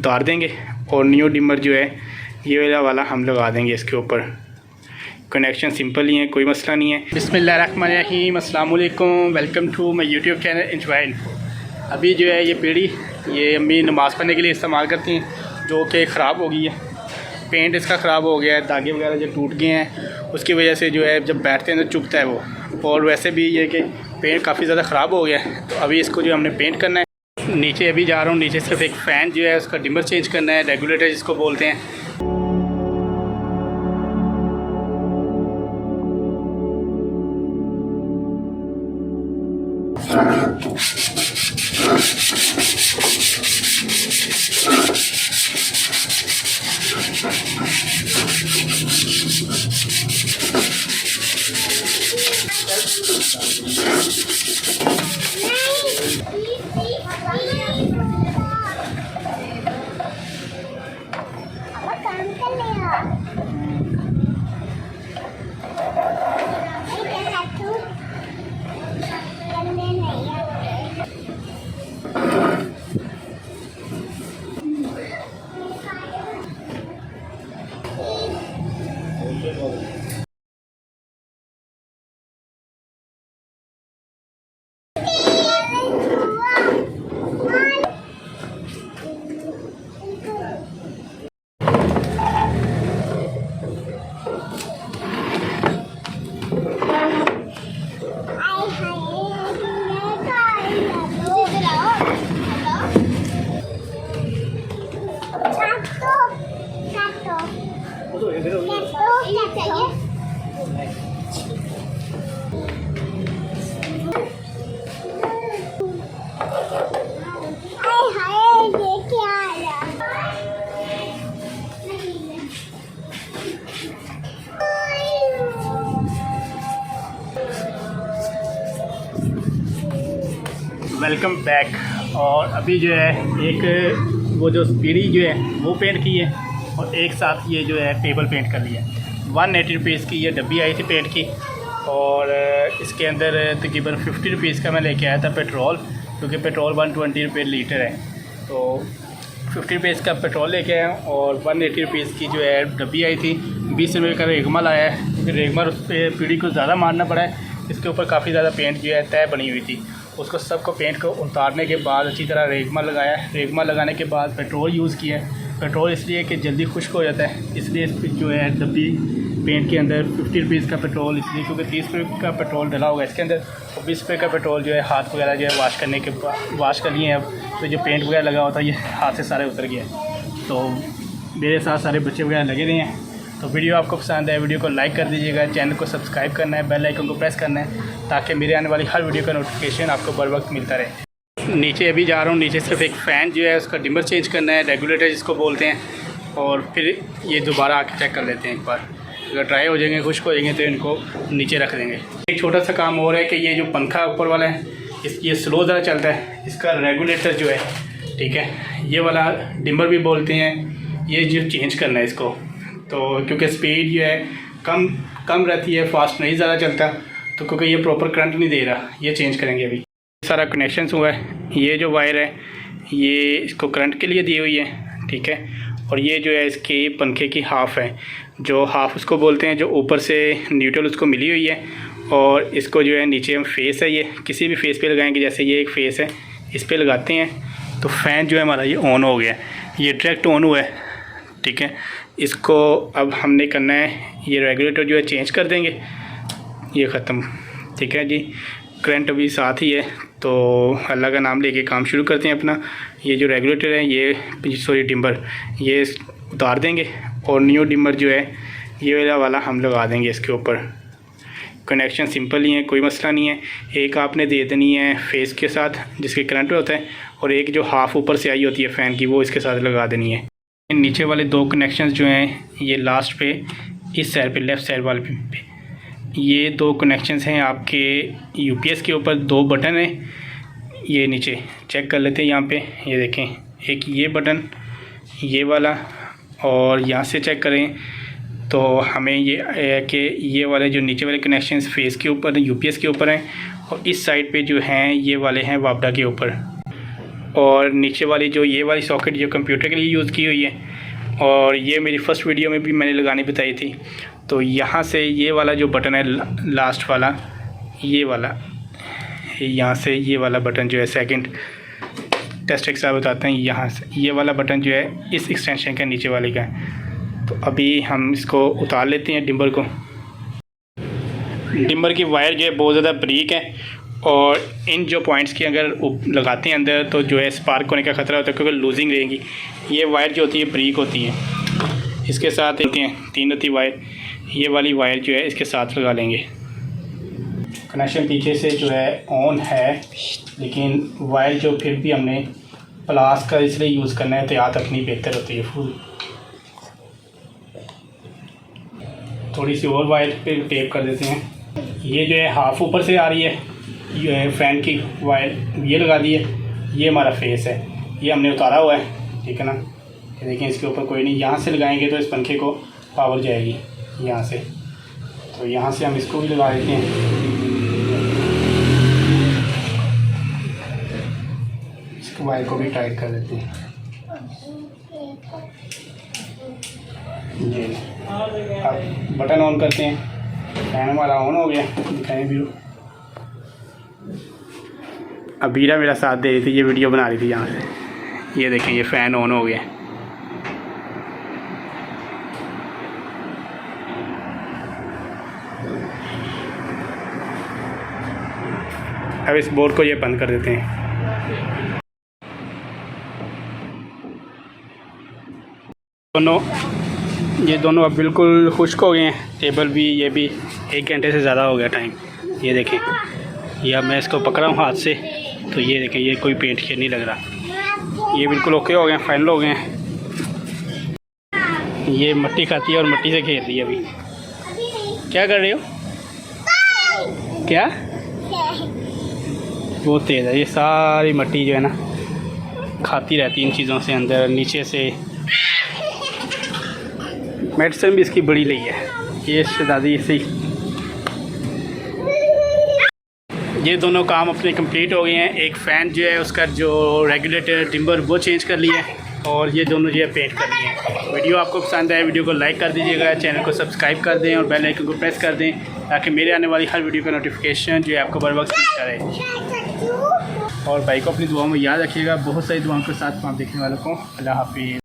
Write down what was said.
उतार देंगे और न्यू डिमर जो है ये वाला हम लगा देंगे इसके ऊपर। कनेक्शन सिंपल ही है, कोई मसला नहीं है। बिस्मिल्लाहिर्रहमानिर्रहीम, अस्सलाम वालेकुम, welcome to my YouTube channel enjoy. अभी जो है ये पीढ़ी ये अम्मी नमाज़ पढ़ने के लिए इस्तेमाल करती हैं, जो कि ख़राब हो गई है। पेंट इसका ख़राब हो गया है, धागे वगैरह जो टूट गए हैं उसकी वजह से जो है जब बैठते हैं तो चुभता है वो। और वैसे भी ये कि पेंट काफ़ी ज़्यादा ख़राब हो गया है, तो अभी इसको जो हमने पेंट करना है। नीचे अभी जा रहा हूँ, नीचे सिर्फ एक फ़ैन जो है उसका डिमर चेंज करना है, रेगुलेटर जिसको बोलते हैं। Welcome back. और अभी जो है एक वो जो पीढ़ी जो है वो पेंट की है और एक साथ ये जो है टेबल पेंट कर लिया है। 180 रुपीज़ की ये डब्बी आई थी पेंट की, और इसके अंदर तकरीबन 50 रुपीज़ का मैं लेके आया था पेट्रोल, क्योंकि पेट्रोल 120 रुपये लीटर है। तो 50 रुपीज़ का पेट्रोल लेके आया और 180 रुपीज़ की जो है डब्बी आई थी। 20 रुपये का रेगमल आया है, क्योंकि रेगमल उस पर पीढ़ी को ज़्यादा मारना पड़ा है। इसके ऊपर काफ़ी ज़्यादा पेंट जो है तय बनी हुई थी, उसको सबको पेंट को उतारने के बाद अच्छी तरह रेगमा लगाया। रेगमा लगाने के बाद पेट्रोल यूज़ किया है। पेट्रोल इसलिए कि जल्दी खुश्क हो जाता है, इसलिए जो है डब्बी पेंट के अंदर 50 रुपीज़ का पेट्रोल, इसलिए क्योंकि 30 रुपये का पेट्रोल डला होगा इसके अंदर, और 20 रुपये का पेट्रोल जो है हाथ वगैरह जो है वाश करने के बाद वाश कर लिए हैं। अब तो जो पेंट वगैरह लगा हुआ था ये हाथ से सारे उतर गया। तो मेरे साथ सारे बच्चे वगैरह लगे रहे हैं। तो वीडियो आपको पसंद है, वीडियो को लाइक कर दीजिएगा, चैनल को सब्सक्राइब करना है, बेल आइकन को प्रेस करना है, ताकि मेरे आने वाली हर वीडियो का नोटिफिकेशन आपको बर वक्त मिलता रहे। नीचे अभी जा रहा हूँ, नीचे सिर्फ एक फ़ैन जो है उसका डिमर चेंज करना है, रेगुलेटर जिसको बोलते हैं, और फिर ये दोबारा आके चेक कर लेते हैं एक बार। अगर ड्राई हो जाएंगे, खुश्क हो जाएंगे तो इनको नीचे रख देंगे। एक छोटा सा काम और है कि ये जो पंखा ऊपर वाला है ये स्लो ज़रा चलता है, इसका रेगुलेटर जो है, ठीक है, ये वाला डिमर भी बोलते हैं, ये जो चेंज करना है इसको। तो क्योंकि स्पीड जो है कम रहती है, फास्ट नहीं ज़्यादा चलता, तो क्योंकि ये प्रॉपर करंट नहीं दे रहा, ये चेंज करेंगे। अभी सारा कनेक्शन हुआ है। ये जो वायर है ये इसको करंट के लिए दी हुई है, ठीक है, और ये जो है इसकी पंखे की हाफ़ है, जो हाफ़ उसको बोलते हैं, जो ऊपर से न्यूट्रल उसको मिली हुई है, और इसको जो है नीचे हम फेस है, ये किसी भी फेस पे लगाएंगे, जैसे ये एक फेस है, इस पर लगाते हैं तो फ़ैन जो है हमारा ये ऑन हो गया, ये डायरेक्ट ऑन हुआ है, ठीक है। इसको अब हमने करना है, ये रेगुलेटर जो है चेंज कर देंगे, ये ख़त्म, ठीक है जी। करंट अभी साथ ही है, तो अल्लाह का नाम लेके काम शुरू करते हैं अपना। ये जो रेगुलेटर है ये डिमर ये उतार देंगे और न्यू डिमर जो है ये वाला हम लगा देंगे इसके ऊपर। कनेक्शन सिंपल ही है, कोई मसला नहीं है। एक आपने दे देनी है फेस के साथ जिसके करंट होता है, और एक जो हाफ़ ऊपर से आई होती है फ़ैन की वो इसके साथ लगा देनी है। नीचे वाले दो कनेक्शंस जो हैं ये लास्ट पे इस साइड पे लेफ़्ट साइड वाले पे ये दो कनेक्शंस हैं आपके यूपीएस के ऊपर। दो बटन हैं, ये नीचे चेक कर लेते हैं। यहाँ पे ये देखें, एक ये बटन ये वाला, और यहाँ से चेक करें तो हमें ये कि ये वाले जो नीचे वाले कनेक्शंस फेस के ऊपर यूपीएस के ऊपर हैं, और इस साइड पे जो हैं ये वाले हैं वापडा के ऊपर। और नीचे वाली जो ये वाली सॉकेट जो कंप्यूटर के लिए यूज़ की हुई है, और ये मेरी फ़र्स्ट वीडियो में भी मैंने लगानी बताई थी। तो यहाँ से ये वाला जो बटन है लास्ट वाला, ये वाला, यहाँ से ये वाला बटन जो है सेकंड टेस्ट एक्स्ट्रा बताते हैं, यहाँ से ये वाला बटन जो है इस एक्सटेंशन का नीचे वाले का है। तो अभी हम इसको उतार लेते हैं डिम्बर को। डिम्बर की वायर जो है बहुत ज़्यादा बारीक है, और इन जो पॉइंट्स की अगर लगाते हैं अंदर तो जो है स्पार्क होने का ख़तरा होता है, क्योंकि लूजिंग रहेगी। ये वायर जो होती है बारीक होती है। इसके साथ होती हैं 3 होती वायर, ये वाली वायर जो है इसके साथ लगा लेंगे। कनेक्शन पीछे से जो है ऑन है, लेकिन वायर जो फिर भी हमने प्लास का इसलिए यूज़ करना है, एहतियात रखनी बेहतर होती है। फुल थोड़ी सी और वायर पे टेप कर देते हैं। ये जो है हाफ ऊपर से आ रही है, ये है फैन की वायर, ये लगा दी है। ये हमारा फेस है, ये हमने उतारा हुआ है, ठीक है ना। ये देखें इसके ऊपर कोई नहीं, यहाँ से लगाएंगे तो इस पंखे को पावर जाएगी यहाँ से। तो यहाँ से हम इसको भी लगा देते हैं। इसको वायर को भी टाइट कर देते हैं। ये अब बटन ऑन करते हैं। फैन हमारा ऑन हो गया, दिखाएं व्यू। अबीरा मेरा साथ दे रही थी, ये वीडियो बना रही थी यहाँ से। ये देखें ये फ़ैन ऑन हो गया। अब इस बोर्ड को ये बंद कर देते हैं। ये दोनों अब बिल्कुल खुश्क हो गए हैं। टेबल भी, ये भी 1 घंटे से ज़्यादा हो गया टाइम। ये देखें, ये अब मैं इसको पकड़ा हूँ हाथ से, तो ये देखें ये कोई पेंट शेड नहीं लग रहा। ये बिल्कुल ओके हो गए हैं, फाइनल हो गए हैं। ये मिट्टी खाती है और मिट्टी से खेल रही है। अभी क्या कर रहे हो? क्या? बहुत तेज़ है, ये सारी मिट्टी जो है ना खाती रहती है इन चीज़ों से, अंदर नीचे से। मेडिसिन भी इसकी बड़ी ली है, ये दादी से। ये दोनों काम अपने कंप्लीट हो गए हैं। एक फ़ैन जो है उसका जो रेगुलेटर टिम्बर वो चेंज कर लिया है, और ये दोनों जो है पेंट कर लिए हैं। वीडियो आपको पसंद आए, वीडियो को लाइक कर दीजिएगा, चैनल को सब्सक्राइब कर दें और बेल आइकन को प्रेस कर दें, ताकि मेरे आने वाली हर वीडियो का नोटिफिकेशन जो है आपको बर वक्त मिलता रहे। और भाई को अपनी दुआओं में याद रखिएगा। बहुत सारी दुआओं के साथ आप देखने वालों को अल्लाह हाफिज़।